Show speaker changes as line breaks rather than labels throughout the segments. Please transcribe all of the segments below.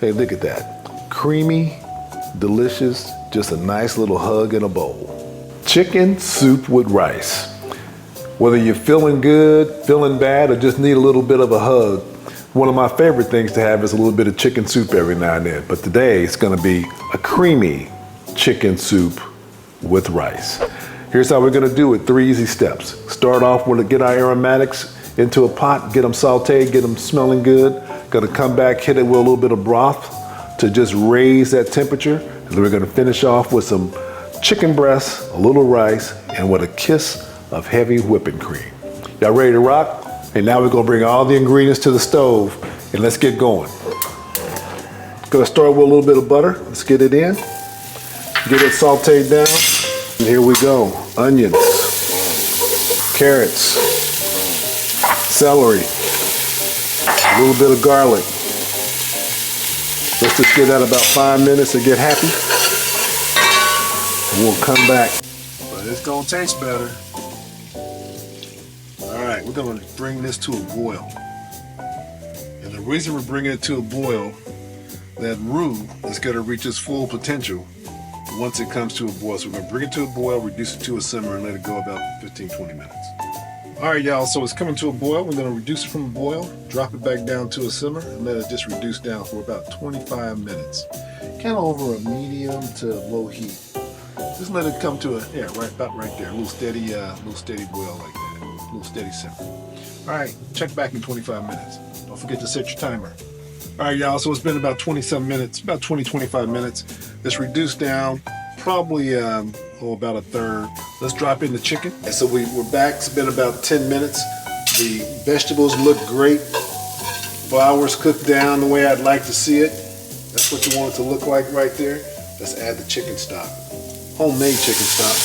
Hey, look at that. Creamy, delicious, just a nice little hug in a bowl. Chicken soup with rice. Whether you're feeling good, feeling bad, or just need a little bit of a hug, one of my favorite things to have is a little bit of chicken soup every now and then. But today it's gonna be a creamy chicken soup with rice. Here's how we're gonna do it, 3 easy steps. Start off with get our aromatics into a pot, get them sauteed, get them smelling good. Gonna come back, hit it with a little bit of broth to just raise that temperature. And then we're gonna finish off with some chicken breasts, a little rice, and with a kiss of heavy whipping cream. Y'all ready to rock? And now we're gonna bring all the ingredients to the stove and let's get going. Gonna start with a little bit of butter. Let's get it in. Get it sauteed down. And here we go. Onions, carrots, celery, a little bit of garlic. Let's just get that about 5 minutes to get happy. And we'll come back. But it's gonna taste better. All right, we're gonna bring this to a boil. And the reason we're bringing it to a boil, that roux is gonna reach its full potential once it comes to a boil. So we're gonna bring it to a boil, reduce it to a simmer, and let it go about 15-20 minutes. All right, y'all, so it's coming to a boil. We're gonna reduce it from a boil, drop it back down to a simmer, and let it just reduce down for about 25 minutes. Kind of over a medium to low heat. Just let it come to about right there. A little steady boil like that. A little steady simmer. All right, check back in 25 minutes. Don't forget to set your timer. All right, y'all, so it's been about 20-some minutes, about 20-25 minutes. It's reduced down, probably about a third. Let's drop in the chicken. And so we're back. It's been about 10 minutes. The vegetables look great. Flour's cooked down the way I'd like to see it. That's what you want it to look like right there. Let's add the chicken stock. Homemade chicken stock.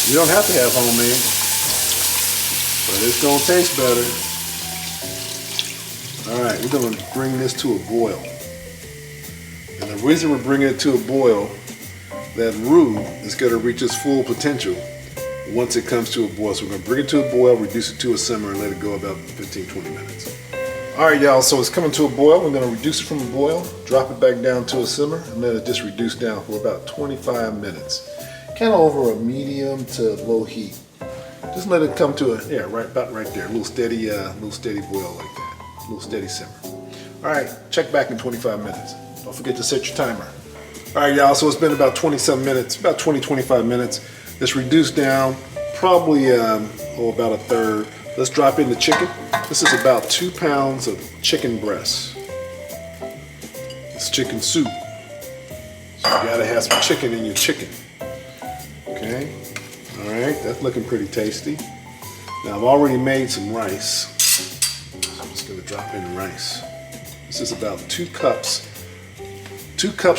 You don't have to have homemade, but it's gonna taste better. All right, we're gonna bring this to a boil. And the reason we're bringing it to a boil, that roux is gonna reach its full potential once it comes to a boil. So we're gonna bring it to a boil, reduce it to a simmer, and let it go about 15-20 minutes. All right, y'all, so it's coming to a boil. We're gonna reduce it from a boil, drop it back down to a simmer, and let it just reduce down for about 25 minutes. Kind of over a medium to low heat. Just let it come to about right there. A little steady boil like that. A little steady simmer. All right, check back in 25 minutes. Don't forget to set your timer. All right, y'all, so it's been about 20-some minutes, about 20-25 minutes. It's reduced down, probably about a third. Let's drop in the chicken. This is about 2 pounds of chicken breast. It's chicken soup. So you gotta have some chicken in your chicken. Okay, all right, that's looking pretty tasty. Now I've already made some rice. So I'm just gonna drop in the rice. This is about 2 cups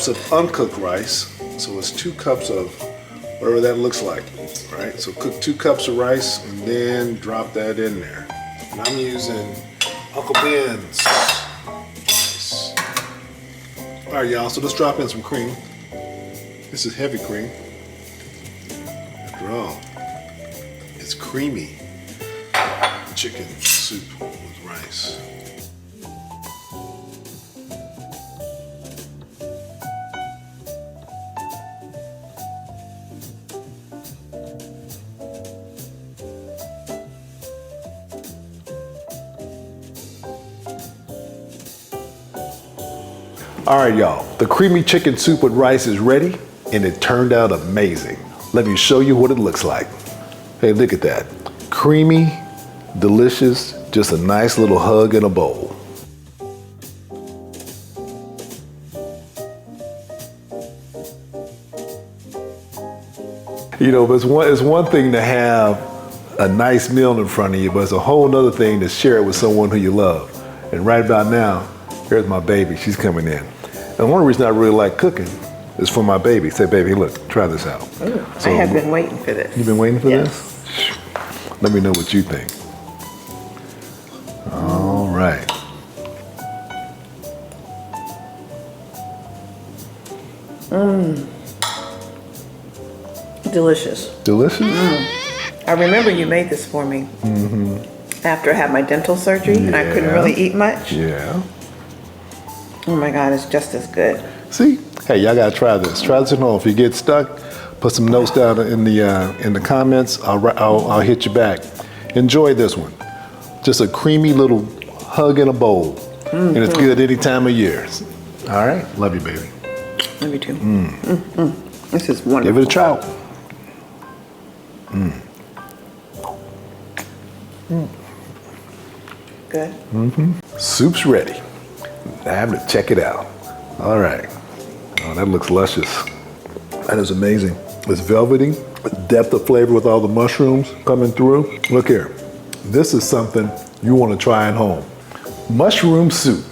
of uncooked rice. So it's 2 cups of whatever that looks like. All right, so cook 2 cups of rice and then drop that in there. And I'm using Uncle Ben's rice. All right, y'all, so let's drop in some cream. This is heavy cream. After all, it's creamy chicken soup with rice. All right, y'all, the creamy chicken soup with rice is ready, and it turned out amazing. Let me show you what it looks like. Hey, look at that. Creamy, delicious, just a nice little hug in a bowl. You know, it's one thing to have a nice meal in front of you, but it's a whole other thing to share it with someone who you love. And right about now, here's my baby. She's coming in. And one reason I really like cooking is for my baby. Say, baby, look, try this out.
Ooh, so, I have been waiting for this.
You've been waiting for
yes.
this? Let me know what you think. All right.
Delicious.
Delicious?
I remember you made this for me after I had my dental surgery and I couldn't really eat much.
Yeah.
Oh my God, it's just as good.
See? Hey, y'all gotta try this. Try this at home. If you get stuck, put some notes down in the comments. I'll hit you back. Enjoy this one. Just a creamy little hug in a bowl. Mm-hmm. And it's good any time of year. All right? Love you, baby.
Love you too. This is wonderful.
Give it a try.
Good.
Soup's ready. Time to check it out. All right. Oh, that looks luscious. That is amazing. It's velvety, depth of flavor with all the mushrooms coming through. Look here. This is something you want to try at home. Mushroom soup.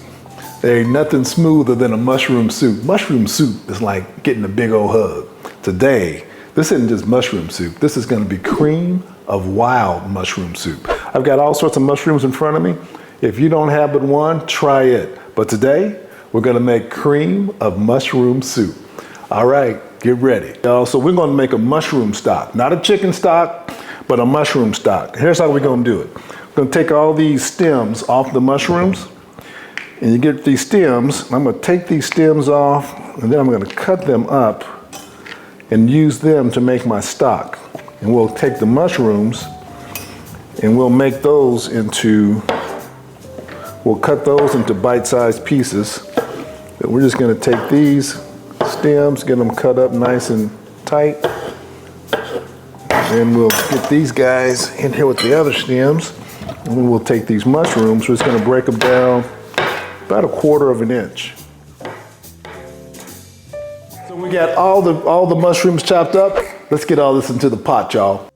There ain't nothing smoother than a mushroom soup. Mushroom soup is like getting a big old hug. Today, this isn't just mushroom soup. This is going to be cream of wild mushroom soup. I've got all sorts of mushrooms in front of me. If you don't have but one, try it. But today, we're going to make cream of mushroom soup. All right, get ready. So we're going to make a mushroom stock. Not a chicken stock, but a mushroom stock. Here's how we're going to do it. We're going to take all these stems off the mushrooms. And you get these stems. I'm going to take these stems off, and then I'm going to cut them up and use them to make my stock. And we'll take the mushrooms and we'll make those into, we'll cut those into bite-sized pieces. And we're just going to take these stems, get them cut up nice and tight. Then we'll get these guys in here with the other stems. And then we'll take these mushrooms, we're just going to break them down about 1/4 inch. So we got all the mushrooms chopped up. Let's get all this into the pot, y'all.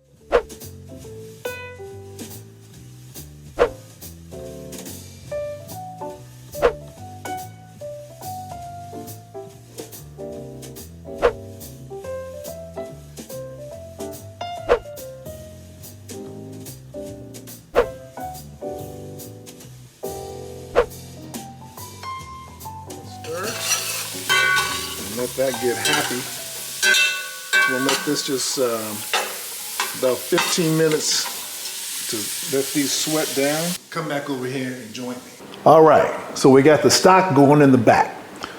Let that get happy. We'll let this just about 15 minutes to let these sweat down. Come back over here and join me. All right, so we got the stock going in the back.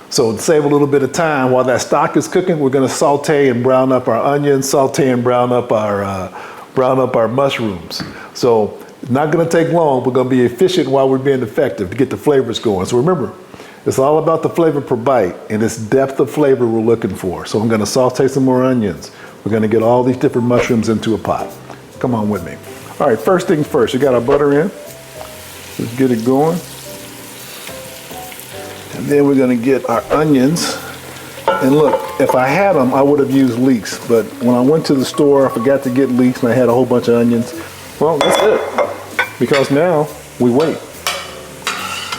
So to save a little bit of time while that stock is cooking, we're gonna saute and brown up our onions, saute and brown up our mushrooms. So it's not gonna take long. We're gonna be efficient while we're being effective to get the flavors going. So remember, it's all about the flavor per bite, and it's depth of flavor we're looking for. So I'm gonna saute some more onions. We're gonna get all these different mushrooms into a pot. Come on with me. All right, first things first, we got our butter in. Let's get it going. And then we're gonna get our onions. And look, if I had them, I would have used leeks. But when I went to the store, I forgot to get leeks and I had a whole bunch of onions. Well, that's it. Because now we wait.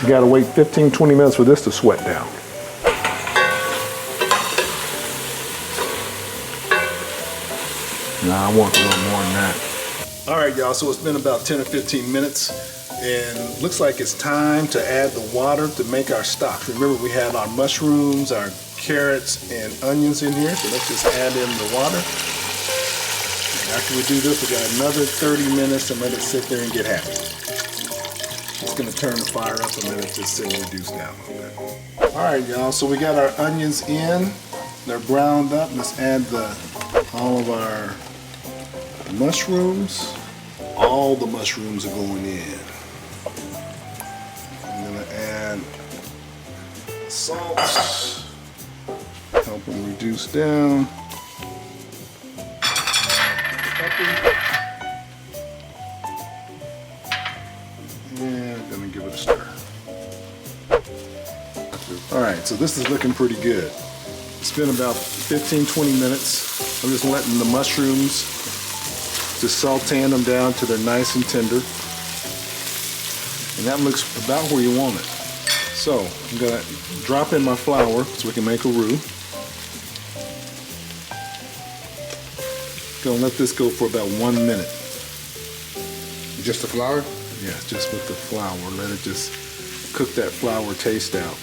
You gotta wait 15, 20 minutes for this to sweat down. Nah, I want a little more than that. All right, y'all, so it's been about 10 or 15 minutes, and looks like it's time to add the water to make our stock. Remember, we had our mushrooms, our carrots, and onions in here, so let's just add in the water. And after we do this, we got another 30 minutes and let it sit there and get happy. Just gonna turn the fire up and let it just sit and reduce down a little bit. All right, y'all, so we got our onions in. They're browned up. Let's add all of our mushrooms. All the mushrooms are going in. I'm gonna add salt. Help them reduce down. Pepper. And gonna give it a stir. All right, so this is looking pretty good. It's been about 15, 20 minutes. I'm just letting the mushrooms, just sauteing them down till they're nice and tender. And that looks about where you want it. So I'm gonna drop in my flour so we can make a roux. Gonna let this go for about 1 minute.
Just the flour?
Yeah, just with the flour. Let it just cook that flour taste out.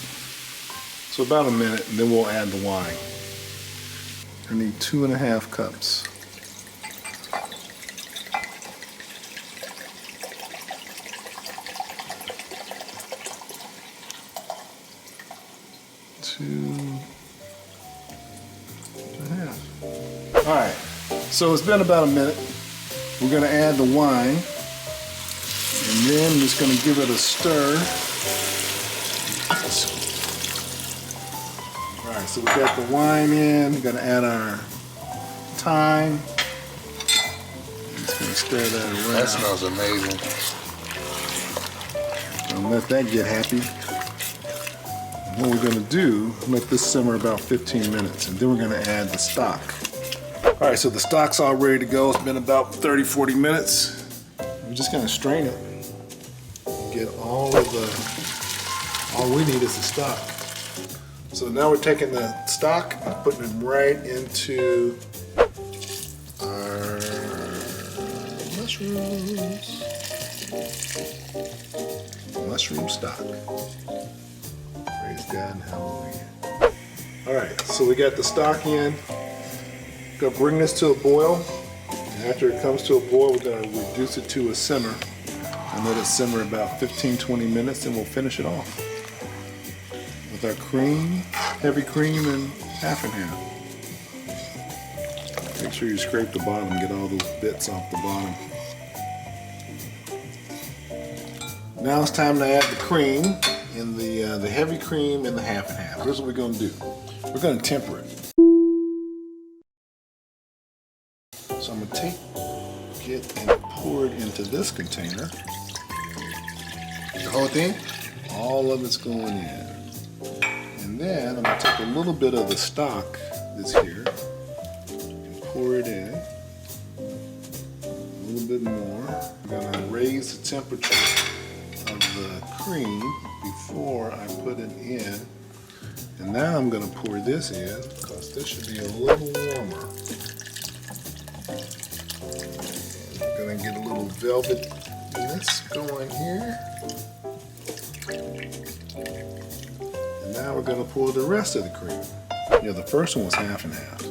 So about a minute, and then we'll add the wine. I need 2.5 cups. 2.5. All right, so it's been about a minute. We're gonna add the wine, and then I'm just gonna give it a stir. All right, so we got the wine in. We're gonna add our thyme. Just gonna stir that around.
That smells amazing.
And let that get happy. And what we're gonna do, let this simmer about 15 minutes, and then we're gonna add the stock. All right, so the stock's all ready to go. It's been about 30, 40 minutes. We're just gonna strain it. Get all we need is the stock. So now we're taking the stock and putting it right into our mushrooms. Mushroom stock. Praise God and hallelujah. All right, so we got the stock in. Gonna bring this to a boil. And after it comes to a boil, we're gonna reduce it to a simmer and let it simmer about 15, 20 minutes, and we'll finish it off with our cream, heavy cream, and half and half. Make sure you scrape the bottom, get all those bits off the bottom. Now it's time to add the cream, and the heavy cream and the half and half. Here's what we're gonna do. We're gonna temper it. So I'm gonna get and pour it into this container.
The whole thing?
All of it's going in. And then I'm gonna take a little bit of the stock that's here and pour it in. A little bit more. I'm gonna raise the temperature of the cream before I put it in. And now I'm gonna pour this in because this should be a little warmer. And I'm gonna get a little velvetness going here. And now we're gonna pour the rest of the cream. Yeah, the first one was half and half.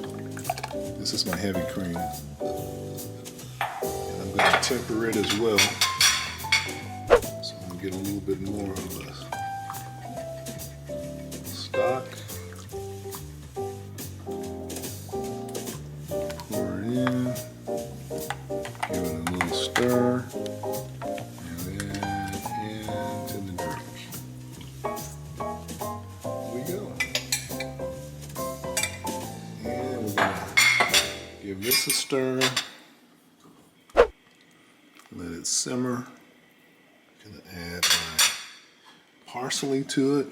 This is my heavy cream. And I'm gonna temper it as well. So I'm gonna get a little bit more of the stock. Pour it in. Give it a little stir. And then into the drink. Here we go. And we're gonna give this a stir. Let it simmer. Gonna add my parsley to it.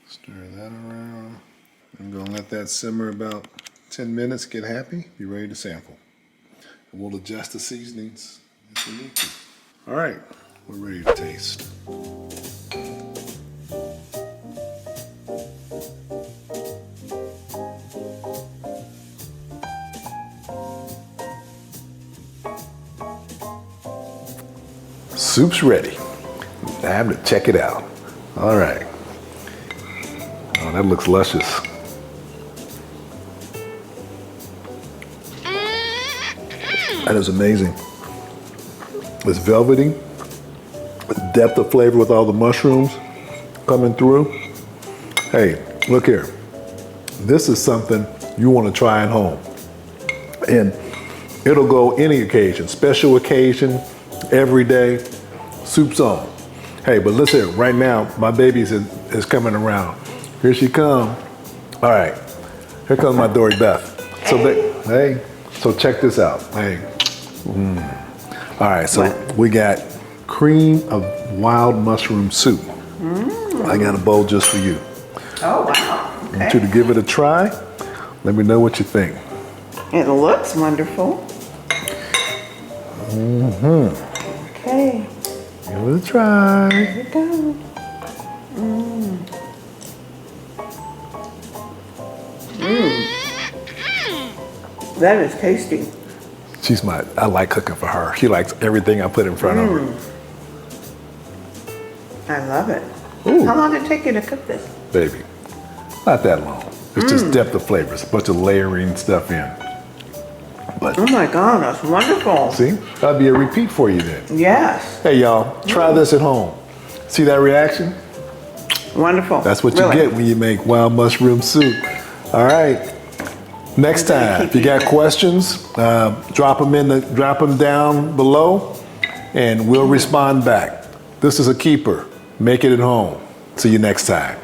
Stir that around. I'm gonna let that simmer about 10 minutes, get happy, be ready to sample. And we'll adjust the seasonings if we need to. All right, we're ready to taste. Soup's ready. Time to check it out. All right. Oh, that looks luscious. That is amazing. It's velvety, with depth of flavor with all the mushrooms coming through. Hey, look here. This is something you want to try at home. And it'll go any occasion, special occasion, every day, soup's on. Hey, but listen, right now, my baby is coming around. Here she comes. All right, here comes my Dory Beth. So, hey, so check this out. Hey. All right, so we got cream of wild mushroom soup. I got a bowl just for you.
Oh, wow.
I want you to give it a try. Let me know what you think.
It looks wonderful. Okay.
Give it a try.
Here we go. That is tasty.
I like cooking for her. She likes everything I put in front of her.
I love it.
Ooh.
How long did it take you to cook this?
Baby, not that long. It's just depth of flavors, a bunch of layering stuff in. But
Oh my God, that's wonderful.
see, that'll be a repeat for you then.
Yes.
Hey y'all, try this at home. See that reaction?
Wonderful.
That's what
Really.
you get when you make wild mushroom soup. All right. Next time, if you got questions, drop them down below, and we'll respond back. This is a keeper. Make it at home. See you next time.